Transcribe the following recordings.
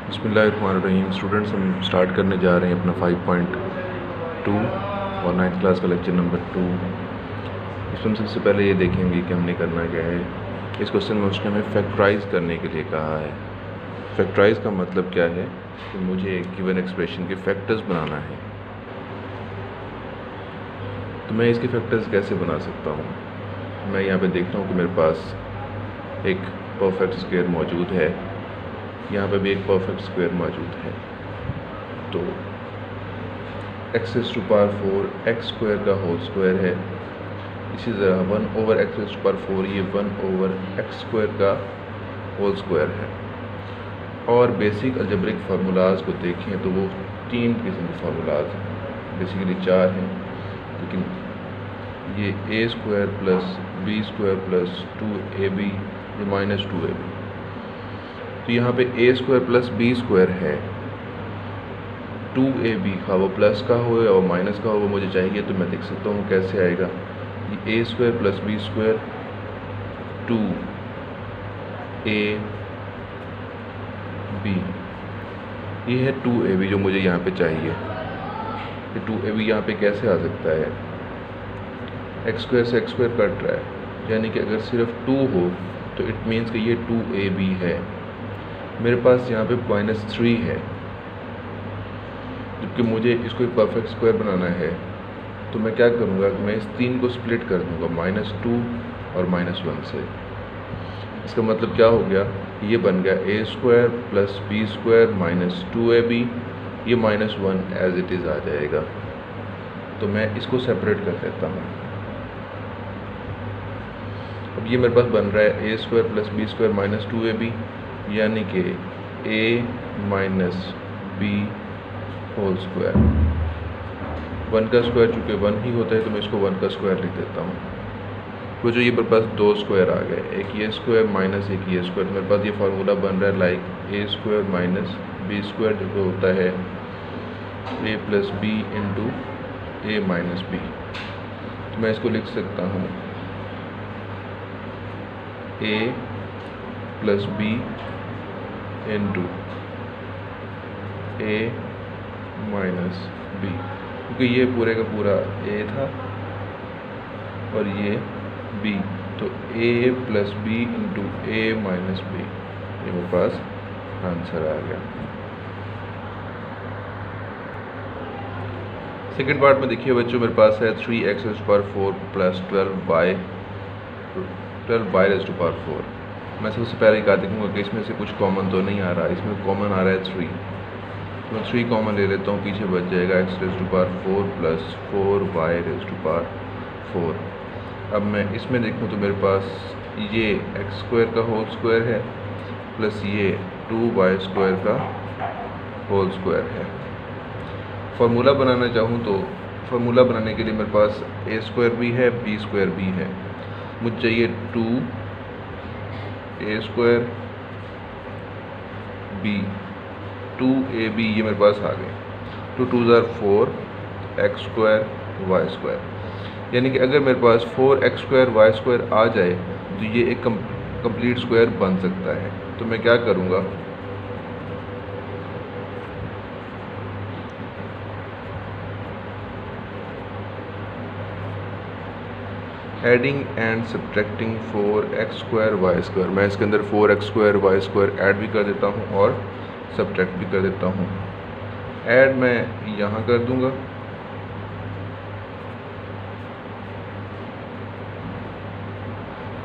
बिस्मिल्लाहिर्रहमानिर्रहीम। स्टूडेंट्स, हम स्टार्ट करने जा रहे हैं अपना 5.2 और 9th क्लास का लेक्चर नंबर 2। इसमें सबसे पहले ये देखेंगे कि हमने करना क्या है। इस क्वेश्चन में उसने हमें फैक्टराइज करने के लिए कहा है। फैक्टराइज का मतलब क्या है कि मुझे एक गिवन एक्सप्रेशन के फैक्टर्स बनाना है। तो मैं इसके फैक्टर्स कैसे बना सकता हूँ। मैं यहाँ पे देखता हूँ कि मेरे पास एक परफेक्ट स्क्वायर मौजूद है, यहाँ पे भी एक परफेक्ट स्क्वायर मौजूद है। तो x⁴ x स्क्वायर का होल स्क्वायर है। इसी तरह 1/x⁴ ये 1/x स्क्वायर का होल स्क्वायर है। और बेसिक अलजेब्रिक फार्मूलाज को देखें तो वो 3 किस्म के फार्मूलाज हैं, बेसिकली 4 हैं, लेकिन ये a² + b² + 2ab ये -2ab। तो यहाँ पे a² + b² है। 2ab का वो प्लस का हो या वो माइनस का हो वो मुझे चाहिए, तो मैं देख सकता हूँ कैसे आएगा। ये a² + b² 2ab, ये है 2ab जो मुझे यहाँ पे चाहिए। ये 2ab यहाँ पे कैसे आ सकता है, x² से x² कट रहा है, यानी कि अगर सिर्फ 2 हो तो इट मीन्स कि ये 2ab है। मेरे पास यहाँ पे -3 है, जबकि मुझे इसको एक परफेक्ट स्क्वायर बनाना है। तो मैं क्या करूँगा कि मैं इस 3 को स्प्लिट कर दूँगा -2 और -1 से। इसका मतलब क्या हो गया, ये बन गया a² + b² - 2ab, ये -1 एज इट इज़ आ जाएगा। तो मैं इसको सेपरेट कर देता हूँ। अब ये मेरे पास बन रहा है a² + b² - 2ab, यानी कि a - b होल स्क्वायर। 1 का स्क्वायर चूँकि 1 ही होता है तो मैं इसको 1 का स्क्वायर लिख देता हूँ। तो जो ये मेरे पास 2 स्क्वायर आ गए, एक ये स्क्वायर माइनस एक ये स्क्वायर, मेरे पास ये फार्मूला बन रहा है लाइक a² - b² जो होता है a + b × a - b। तो मैं इसको लिख सकता हूँ a + b × a - b, क्योंकि ये पूरे का पूरा a था और ये b, तो a + b × a - b, ये मेरे पास आंसर आ गया। सेकेंड पार्ट में देखिए बच्चों, मेरे पास है 3x⁴ + 12y⁴। मैं सबसे पहले क्या देखूँगा कि इसमें से कुछ कॉमन तो नहीं आ रहा। इसमें कॉमन आ रहा है 3, तो मैं 3 कॉमन ले लेता हूँ, पीछे बच जाएगा x⁴ + 4y⁴। अब मैं इसमें देखूँ तो मेरे पास ये x² का होल स्क्वायर है प्लस ये 2y² का होल स्क्वायर है। फार्मूला बनाना चाहूँ तो फार्मूला बनाने के लिए मेरे पास a² भी है b² भी है। मुझे चाहिए 2a² b 2ab, ये मेरे पास आ गए। 2 × 2 = 4 x² y², यानी कि अगर मेरे पास 4x² y² आ जाए तो ये एक कंप्लीट स्क्वायर बन सकता है। तो मैं क्या करूँगा, adding and subtracting 4x² y²। मैं इसके अंदर 4x² y² ऐड भी कर देता हूँ और सब्ट्रैक्ट भी कर देता हूँ। ऐड मैं यहाँ कर दूँगा,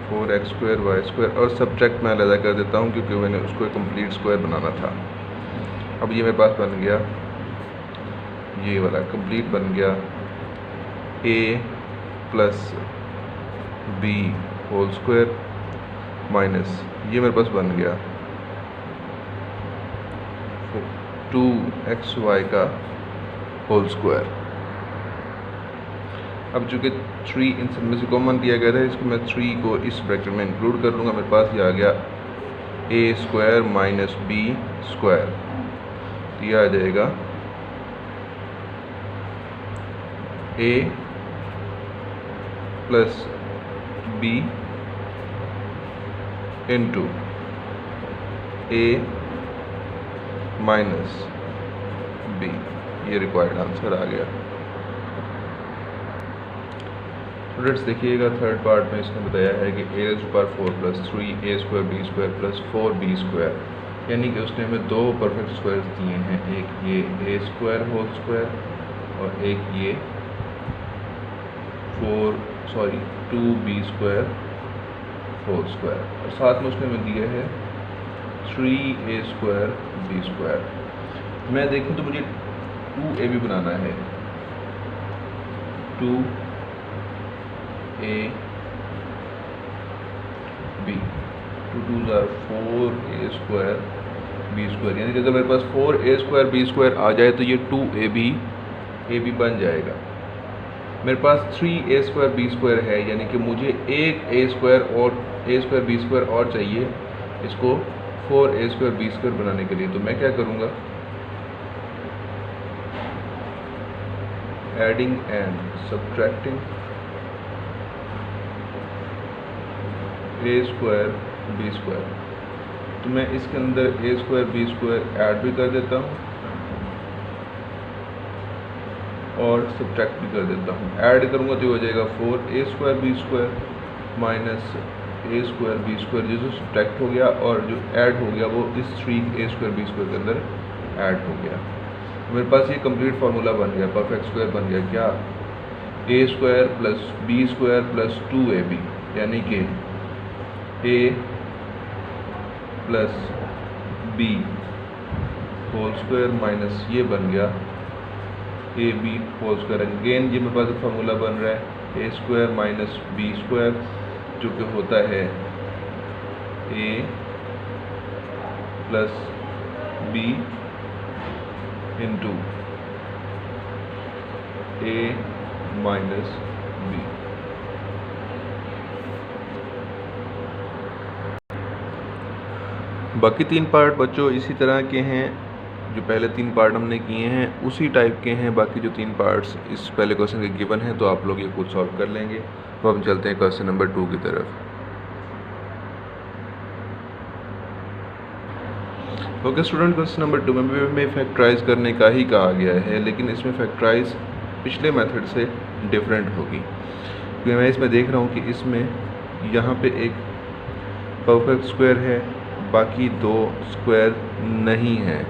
4x² y², और सब्ट्रैक्ट मैं अलग कर देता हूँ क्योंकि मैंने उसको एक कंप्लीट स्क्वायर बनाना था। अब ये मेरे पास बन गया, ये वाला कंप्लीट बन गया a + b whole square minus ये मेरे पास बन गया 2xy का होल स्क्वायर। अब चूँकि 3 इन सब में से कॉमन दिया गया था, इसको मैं 3 को इस ब्रैकेट में इंक्लूड कर लूँगा। मेरे पास ये आ गया a² - b², ये आ जाएगा a + b × a minus B, ये रिक्वायर्ड आंसर आ गया। स्टूडेंट्स देखिएगा थर्ड पार्ट में इसने बताया है कि a raised to power 4 + 3a square b square + 4b square, यानी कि उसने हमें दो परफेक्ट स्क्वायर्स दिए हैं, एक ये a स्क्वायर होल स्क्वायर और एक ये 2b स्क्वायर होल स्क्वायर, और साथ में उसने हमें दिया है 3a स्क्वायर b स्क्वायर। मैं देखूँ तो मुझे 2ab बनाना है, 2a b, 2 2s are 4a square b square, यानी कि अगर मेरे पास 4a स्क्वायर b स्क्वायर आ जाए तो ये 2ab बन जाएगा। मेरे पास 3a स्क्वायर b स्क्वायर है, यानी कि मुझे एक a स्क्वायर b स्क्वायर और चाहिए इसको 4a स्क्वायर b स्क्वायर बनाने के लिए। तो मैं क्या करूँगा, adding and subtracting a square b square, तो मैं इसके अंदर a square b square add भी कर देता हूँ और सब्ट्रैक्ट भी कर देता हूँ। ऐड करूँगा तो हो जाएगा 4a square b square minus a square b square, जो सब्ट्रैक्ट हो गया, और जो ऐड हो गया वो इस 3a स्क्वायर b स्क्वायर के अंदर ऐड हो गया। मेरे पास ये कंप्लीट फार्मूला बन गया, परफेक्ट स्क्वायर बन गया। क्या, a square plus b square plus 2ab, यानी कि a plus b whole square minus ये बन गया ab होल स्क्वायर। अगेन ये मेरे पास फार्मूला बन रहा है a square minus b square, जो कि होता है a plus b into a minus b। बाकी तीन पार्ट बच्चों इसी तरह के हैं, जो पहले तीन पार्ट हमने किए हैं उसी टाइप के हैं। बाकी जो तीन पार्ट्स इस पहले क्वेश्चन के गिवन हैं, तो आप लोग ये खुद सॉल्व कर लेंगे। तो हम चलते हैं क्वेश्चन नंबर 2 की तरफ। ओके स्टूडेंट, क्वेश्चन नंबर 2 में फैक्टराइज करने का ही कहा गया है, लेकिन इसमें फैक्टराइज पिछले मेथड से डिफरेंट होगी, क्योंकि मैं इसमें देख रहा हूँ कि इसमें यहाँ पे एक परफेक्ट स्क्वायर है, बाकी दो स्क्वायर नहीं है।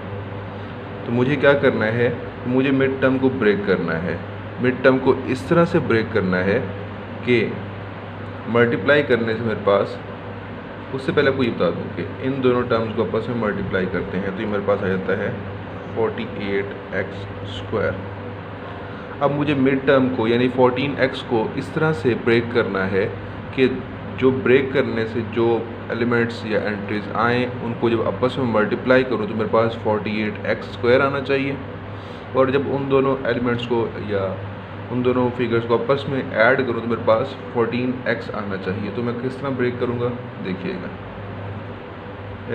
तो मुझे क्या करना है, मुझे मिड टर्म को ब्रेक करना है। मिड टर्म को इस तरह से ब्रेक करना है कि मल्टीप्लाई करने से मेरे पास, उससे पहले आपको ये बता दूँ कि इन दोनों टर्म्स को आपस में मल्टीप्लाई करते हैं तो ये मेरे पास आ जाता है 48x स्क्वायर। अब मुझे मिड टर्म को यानी 14x को इस तरह से ब्रेक करना है कि जो ब्रेक करने से जो एलिमेंट्स या एंट्रीज आएँ उनको जब आपस में मल्टीप्लाई करूँ तो मेरे पास 48x स्क्वायर आना चाहिए, और जब उन दोनों एलिमेंट्स को या उन दोनों फिगर्स को आपस में ऐड करूँ तो मेरे पास 14x आना चाहिए। तो मैं किस तरह ब्रेक करूँगा, देखिएगा,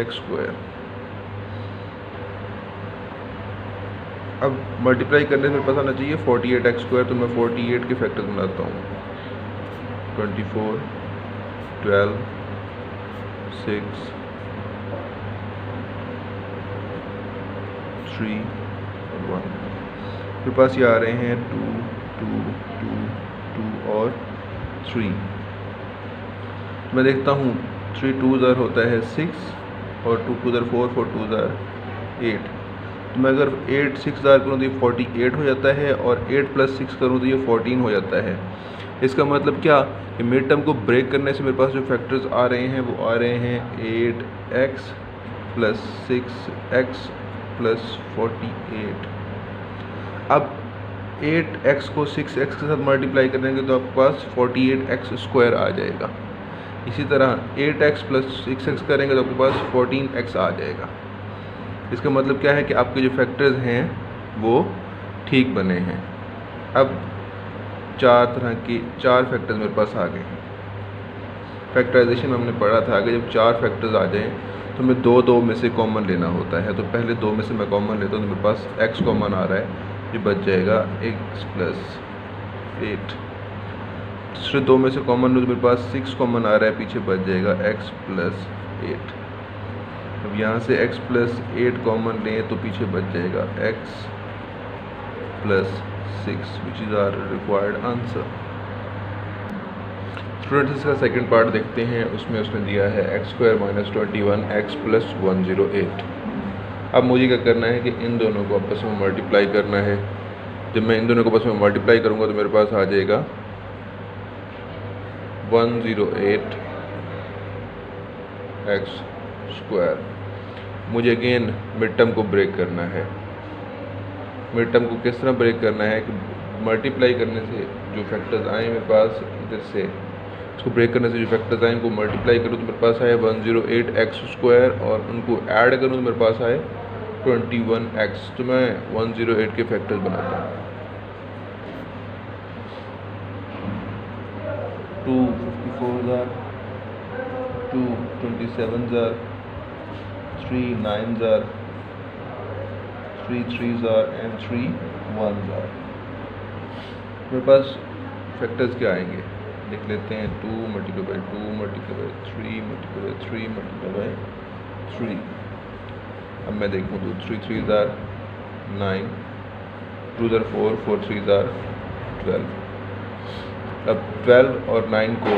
x स्क्वायर। अब मल्टीप्लाई करने से मेरे पास आना चाहिए 48x स्क्वायर, तो मैं 48 के फैक्टर्स बनाता हूँ, 24, 12, 6, 3 और 1। मेरे पास ये आ रहे हैं 2, 2, 2, 2 और 3। मैं देखता हूँ 3 2s होता है 6 और 2 2s 4, 4 2s 8। तो मैं अगर 8 6 करूँ तो ये 48 हो जाता है, और 8 + 6 करूँ तो ये 14 हो जाता है। इसका मतलब क्या कि मिड टर्म को ब्रेक करने से मेरे पास जो फैक्टर्स आ रहे हैं वो आ रहे हैं 8x + 6x + 48। अब 8x को 6x के साथ मल्टीप्लाई करेंगे तो आपके पास 48x स्क्वायर आ जाएगा। इसी तरह 8x + 6x करेंगे तो आपके पास 14x आ जाएगा। इसका मतलब क्या है कि आपके जो फैक्टर्स हैं वो ठीक बने हैं। अब चार फैक्टर्स मेरे पास आ गए हैं। फैक्टराइजेशन में हमने पढ़ा था कि जब 4 फैक्टर्स आ जाएं तो हमें दो में से कॉमन लेना होता है। तो पहले 2 में से मैं कॉमन लेता हूँ तो मेरे पास x कॉमन आ रहा है, ये बच जाएगा x + 8। दूसरे 2 में से कॉमन लो तो मेरे पास 6 कॉमन आ रहा है, पीछे बच जाएगा x + 8। अब यहाँ से x प्लस 8 कॉमन लें तो पीछे बच जाएगा x plus 6 which is our required answer. Students इसका सेकंड पार्ट देखते हैं। उसमें उसने दिया है x² माइनस 21 x प्लस 108। अब मुझे क्या करना है कि इन दोनों को आपस में मल्टीप्लाई करना है। जब मैं इन दोनों को आपस में मल्टीप्लाई करूँगा तो मेरे पास आ जाएगा 108 x²। मुझे अगेन मिड टर्म को ब्रेक करना है। मिड टर्म को किस तरह ब्रेक करना है कि मल्टीप्लाई करने से जो फैक्टर्स आए मेरे पास इधर से, इसको ब्रेक करने से जो फैक्टर्स आए उनको मल्टीप्लाई करूँ तो मेरे पास आए 108 x² और उनको ऐड करूँ तो मेरे पास आए 21x। तो मैं 108 के फैक्टर्स बनाता हूँ। 2 54 2 27 3 9 3 3 and 3 1। मेरे पास फैक्टर्स क्या आएंगे देख लेते हैं। 2 multiply by 2 multiply by 3 multiply by 3 multiply by 3। अब मैं देखूँ तो 3 3 9, 2 4 4 3 12। अब 12 और 9 को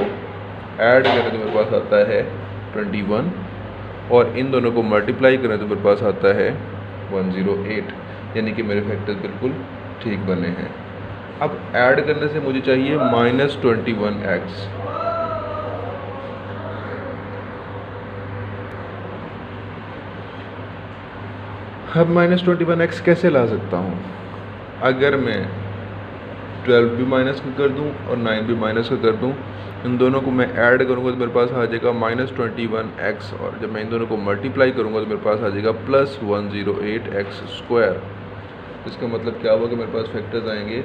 ऐड करें तो मेरे पास आता है 21 और इन दोनों को मल्टीप्लाई करें तो मेरे पास आता है 108। यानी कि मेरे फैक्टर्स बिल्कुल ठीक बने हैं। अब ऐड करने से मुझे चाहिए -21x। अब -21x कैसे ला सकता हूँ? अगर मैं 12 भी माइनस का कर दूँ और 9 भी माइनस का कर दूँ, इन दोनों को मैं ऐड करूँगा तो मेरे पास आ जाएगा -21x और जब मैं इन दोनों को मल्टीप्लाई करूँगा तो मेरे पास आ जाएगा +108x²। इसका मतलब क्या हुआ कि मेरे पास फैक्टर्स आएंगे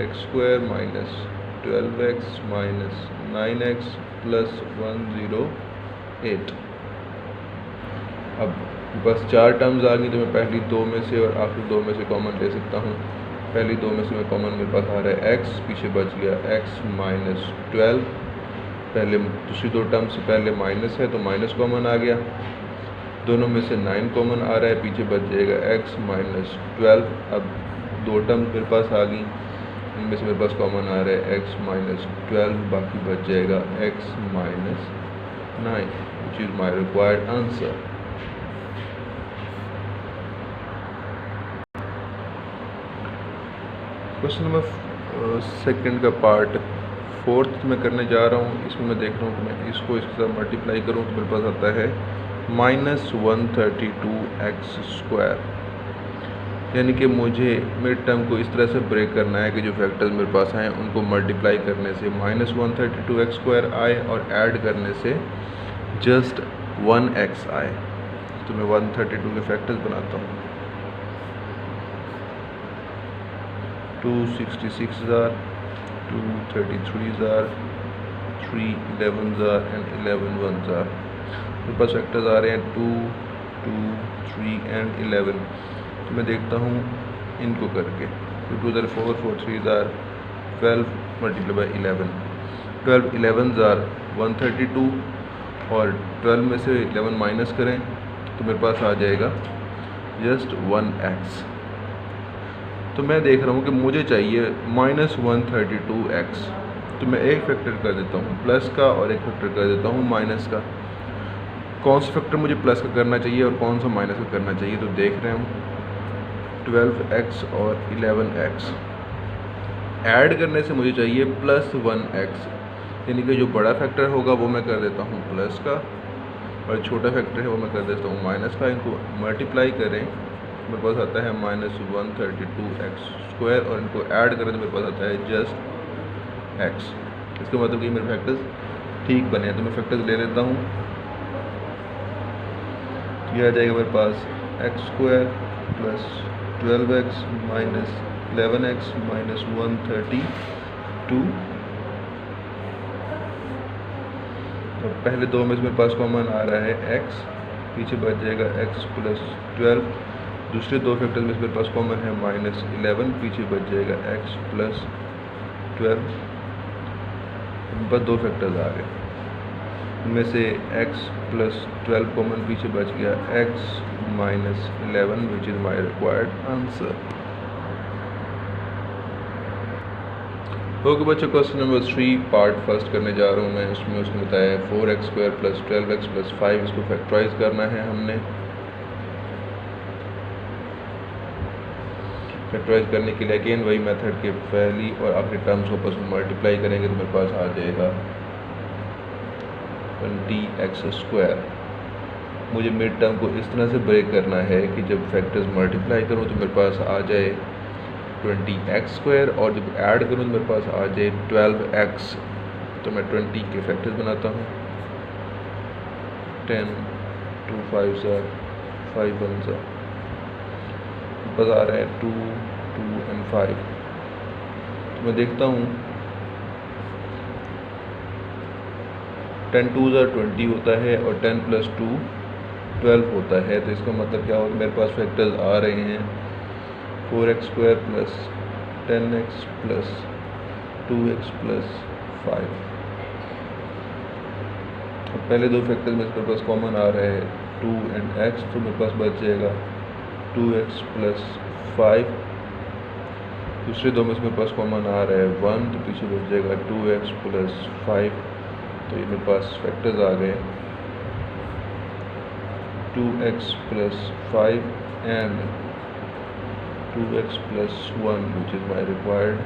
x² minus 12x minus 9x plus 108। अब बस 4 टर्म्स आ गई तो मैं पहली 2 में से और आखिरी 2 में से कॉमन ले सकता हूँ। पहली 2 में से मैं कॉमन मेरे पास आ रहा है x, पीछे बच गया x माइनस 12। पहले दूसरी 2 टर्म से पहले माइनस है तो माइनस कॉमन आ गया। दोनों में से 9 कॉमन आ रहा है, पीछे बच जाएगा x माइनस 12। अब 2 टर्म्स मेरे पास आ गई, इनमें से मेरे पास कॉमन आ रहा है x माइनस 12, बाकी बच जाएगा x minus 9 which is my required answer. Question number second का पार्ट 4th में करने जा रहा हूँ। इसमें मैं देख रहा हूँ कि मैं इसको इसके साथ मल्टीप्लाई करूँ तो मेरे पास आता है -132x²। यानी कि मुझे मिड टर्म को इस तरह से ब्रेक करना है कि जो फैक्टर्स मेरे पास आए उनको मल्टीप्लाई करने से -132x² आए और ऐड करने से जस्ट 1x आए। तो मैं 132 के फैक्टर्स बनाता हूँ। 2 66 2 33 3 11 and 11 1। मेरे पास फैक्टर्स आ रहे हैं 2 2 3 and 11। तो मैं देखता हूँ इनको करके। 2 4 4 3 12 मल्टीप्लाई बाई 11। 12 11 132 और 12 में से 11 माइनस करें तो मेरे पास आ जाएगा जस्ट 1x। तो मैं देख रहा हूँ कि मुझे चाहिए -132x। तो मैं एक फैक्टर कर देता हूँ प्लस का और एक फैक्टर कर देता हूँ माइनस का। कौन सा फैक्टर मुझे प्लस का करना चाहिए और कौन सा माइनस का करना चाहिए? तो देख रहे हैं 12x और 11x। ऐड करने से मुझे चाहिए +1x, यानी कि जो बड़ा फैक्टर होगा वो मैं कर देता हूँ प्लस का और छोटा फैक्टर है वो मैं कर देता हूँ माइनस का। इनको मल्टीप्लाई करें मेरे पास आता है -132x² और इनको ऐड करें तो मेरे पास आता है जस्ट x। इसका मतलब कि मेरे फैक्टर्स ठीक बने हैं। तो मैं फैक्टर्स ले लेता हूँ। यह आ जाएगा मेरे पास x² plus 12x minus 11x minus 132। तो पहले 2 में से मेरे पास कॉमन आ रहा है x, पीछे बच जाएगा x प्लस 12। दूसरे 2 फैक्टर्स में से मेरे पास कॉमन है -11, पीछे बच जाएगा x प्लस 12। बस 2 फैक्टर्स आ गए। इनमें से x प्लस 12 कॉमन पीछे बच गया, x minus 11 which is my required answer. Okay बच्चों, क्वेश्चन नंबर 3 पार्ट फर्स्ट करने जा रहा हूँ मैं। उसमें उसने बताया 4x² प्लस 12x प्लस 5, इसको फैक्टराइज करना है हमने। फैक्टराइज करने के लिए अगेन वही मेथड के पहली और आखिरी टर्म्स को आपस में मल्टीप्लाई करेंगे तो मेरे पास आ जाएगा 20x²। मुझे मिड टर्म को इस तरह से ब्रेक करना है कि जब फैक्टर्स मल्टीप्लाई करूँ तो मेरे पास आ जाए 20x² और जब ऐड करूँ तो मेरे पास आ जाए 12x। तो मैं 20 के फैक्टर्स बनाता हूँ। 10, 2 5 5 1 बस आ रहा है 2 2 and 5। तो मैं देखता हूँ 10 2 20 होता है और 10 प्लस 2 12 होता है। तो इसका मतलब क्या होगा, मेरे पास फैक्टर्स आ रहे हैं 4x² plus 10x plus 2x plus 5। अब पहले दो फैक्टर्स मेरे पास कॉमन आ रहा है 2 and x, तो मेरे पास बच जाएगा 2x प्लस 5। दूसरे दो में से मेरे पास कॉमन आ रहा है 1, तो पीछे बच जाएगा 2x प्लस 5। तो ये मेरे पास फैक्टर्स आ गए 2x plus 5 and 2x plus 1 which is my required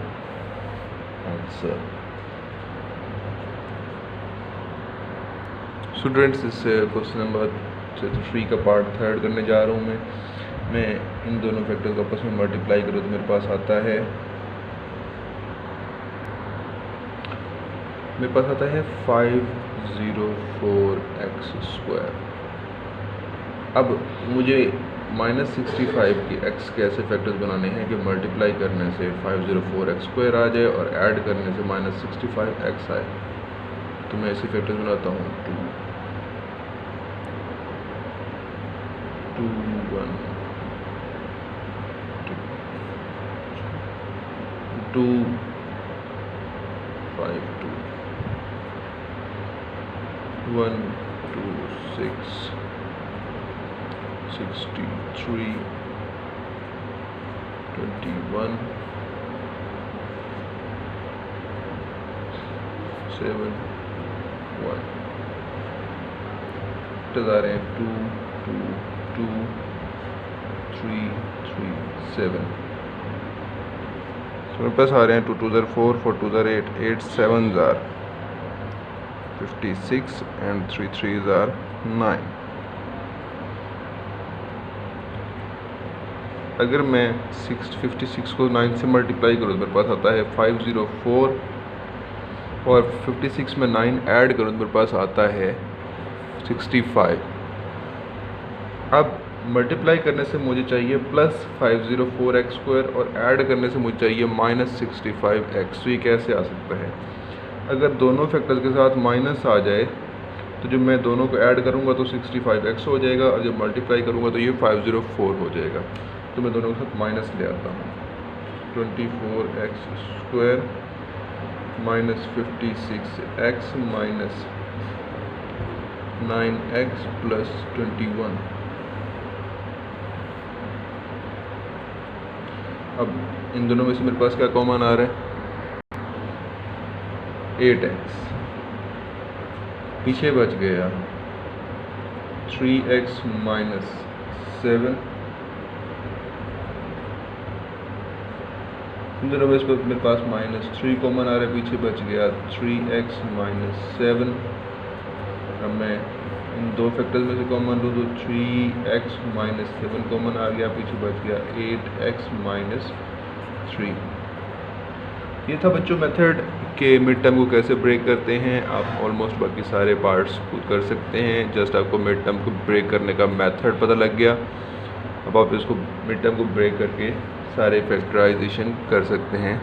answer. Students, इस क्वेश्चन नंबर 3 का पार्ट थर्ड करने जा रहा हूँ मैं इन दोनों फैक्टर्स को आपस में मल्टीप्लाई करूँ तो मेरे पास आता है 504x²। अब मुझे -65 की x के ऐसे फैक्टर्स बनाने हैं कि मल्टीप्लाई करने से 504x² आ जाए और ऐड करने से -65x आए। तो मैं ऐसे फैक्टर्स बनाता हूँ 2 1 2 5 2 1 2 6 63 21 7 1 आ रहे हैं 2 2 2 3 3 7। मेरे पास आ रहे हैं 2 2 4 4 2 8 8 7 56 and 3 3 9। अगर मैं 56 को 9 से मल्टीप्लाई करूँ तो मेरे पास आता है 504 और 56 में 9 ऐड करूँ तो मेरे पास आता है 65। अब मल्टीप्लाई करने से मुझे चाहिए प्लस 504x² और ऐड करने से मुझे चाहिए -65x। तो ये कैसे आ सकता है? अगर दोनों फैक्टर्स के साथ माइनस आ जाए तो जब मैं दोनों को ऐड करूँगा तो 65x हो जाएगा और जब मल्टीप्लाई करूँगा तो ये 504 हो जाएगा। तो मैं दोनों के साथ माइनस ले आता हूँ। 24x² minus 56x minus 9x plus 21। अब इन दोनों में से मेरे पास क्या कॉमन आ रहा है? 8x। पीछे बच गया 3x माइनस 7। इन दोनों में से मेरे पास -3 कॉमन आ रहा है, पीछे बच गया 3x माइनस 7। अब मैं इन दो फैक्टर्स में से कॉमन लूँ तो 3x माइनस 7 कॉमन आ गया, पीछे बच गया 8x माइनस 3। ये था बच्चों मेथड के मिड टर्म को कैसे ब्रेक करते हैं। आप ऑलमोस्ट बाकी सारे पार्ट्स खुद कर सकते हैं। जस्ट आपको मिड टर्म को ब्रेक करने का मेथड पता लग गया। अब आप इसको मिड टर्म को ब्रेक करके सारे फैक्टराइजेशन कर सकते हैं।